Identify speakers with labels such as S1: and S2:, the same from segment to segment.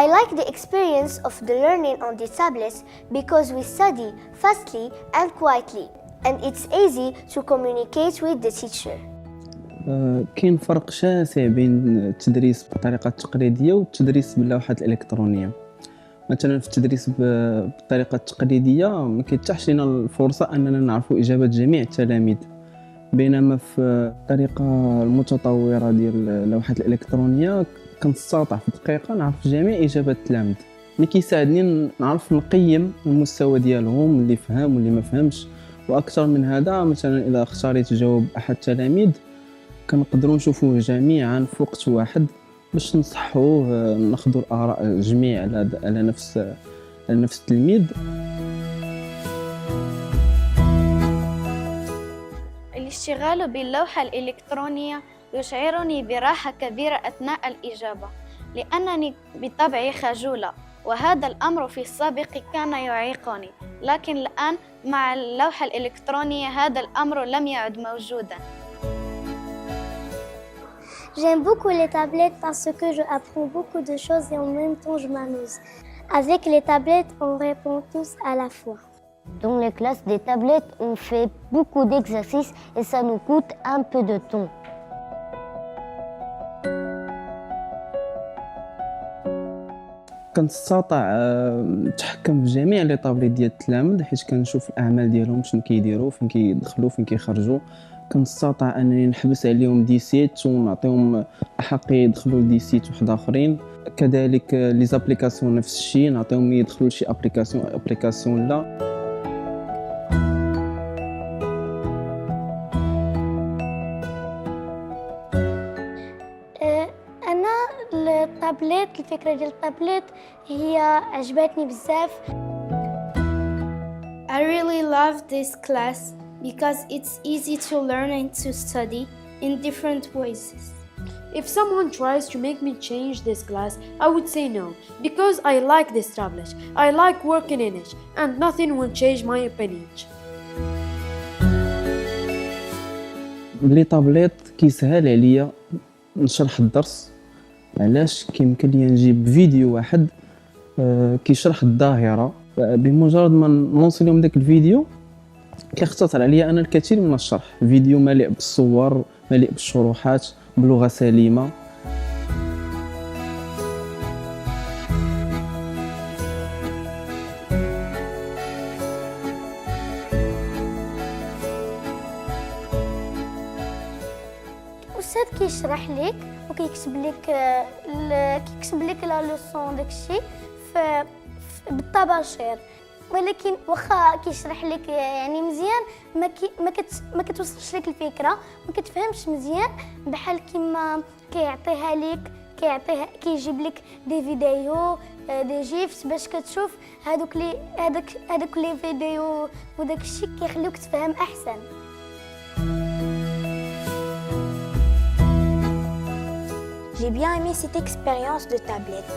S1: I like the experience of the learning on the tablets because we study fastly and quietly, and it's easy to communicate with the teacher.
S2: كاين فرق شاسع بين التدريس بالطريقة التقليدية والتدريس باللوحات الإلكترونية. مثلا في التدريس بالطريقة التقليدية ما كيتاحش لنا الفرصة أننا نعرفوا إجابة جميع التلاميذ، بينما في الطريقة المتطورة ديال اللوحات الإلكترونية كنستطيع في دقيقة نعرف جميع إجابات التلاميذ، اللي كيساعدني نعرف نقيم المستوى ديالهم اللي فهم واللي ما فهمش. وأكثر من هذا، مثلا إذا اختاريت جواب أحد التلاميذ كنقدروا نشوفوه جميعا في وقت واحد باش نصحوه، ناخذوا الآراء الجميع على نفس التلميذ.
S3: الاشتغال باللوحة الإلكترونية يشعرني براحة كبيرة أثناء الإجابة، لأنني بطبعي خجولة، وهذا الأمر في السابق كان يعيقني، لكن الآن مع اللوحة الإلكترونية هذا الأمر لم يعد موجوداً.
S1: J'aime beaucoup les tablettes parce que je apprends beaucoup de choses et en même temps je m'amuse. Avec les tablettes, on répond tous à la fois.
S4: Dans les classes des tablettes, on fait beaucoup d'exercices et ça nous coûte un peu de temps.
S2: كنستطيع نتحكم في جميع لي طابليت ديال التلاميذ، حيت كنشوف الاعمال ديالهم شنو كيديروا، فين كيدخلوا، فين كيخرجوا. كنستطيع انني نحبس عليهم ديسيت ونعطيهم حق يدخلوا لديسيت واحد اخرين. كذلك لي زابليكاسيون نفس الشيء، نعطيهم يدخلوا لشي ابليكاسيون لا.
S1: التابلت، الفكرة ديال التابلت هي عجبتني بزاف.
S3: I really love this class because it's easy to learn and to study in different ways.
S5: If someone tries to make me change this class, I would say no, because I like this tablet, I like working in it, and nothing will change my opinion.
S2: لي طابليت كيسهل عليا نشرح الدرس، علاش كيمكن لي نجيب فيديو واحد كيشرح الظاهرة، بمجرد ما نوصل لهم داك الفيديو كيختصر عليا انا الكثير من الشرح. فيديو مليء بالصور، مليء بالشروحات بلغة سليمة.
S1: الأستاذ كيشرح لك وكيكتب لك لا لوسون داكشي بالطباشير، ولكن واخا كيشرح لك يعني مزيان ما كتوصلش لك الفكره، ما كتفهمش مزيان، بحال كيما كيعطيها لك كيجيب لك دي فيديو دي جيفس باش كتشوف هذوك لي فيديو وداك الشيء كيخليوك تفهم احسن.
S6: J'ai bien aimé cette expérience de tablette.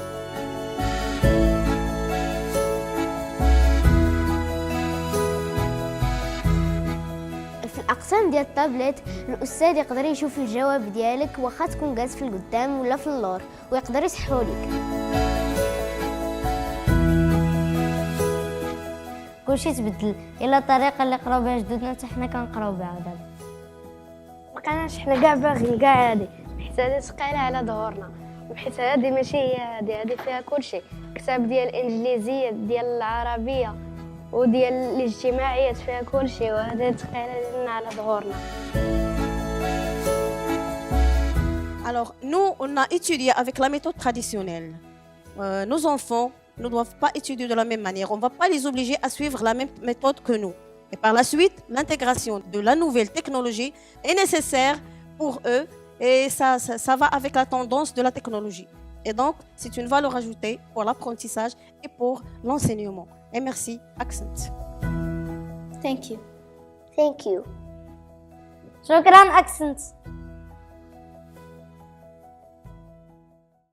S4: في الأقسام ديال التابلت الأستاذ يقدر يشوف الجواب ديالك واخا تكون جالس في القدام ولا في اللور، ويقدر يصححو لك. كلشي تبدل، الا الطريقه اللي قراو بها جدودنا حتى حنا كنقراو بها دابا.
S3: ما كانش حنا كاع باغيين كاع هادي، حيت هادي ثقيله على ظهورنا، وحيت هادي ماشي هي هادي فيها كلشي، كتاب ديال الانجليزيه ديال العربيه وديال الاجتماعيات فيها كلشي، وهذا ثقيله لنا على ظهورنا.
S7: Alors, nous, on a étudié avec la méthode traditionnelle. Nos enfants ne doivent pas étudier de la même manière. On ne va pas les obliger à suivre la même méthode que nous. Et par la suite, l'intégration de la nouvelle technologie est nécessaire pour eux et ça va avec la tendance de la technologie. Et donc, c'est une valeur ajoutée pour l'apprentissage et pour l'enseignement. Et merci, Accent.
S3: Thank you.
S1: Thank you.
S4: شكرا أكسنت.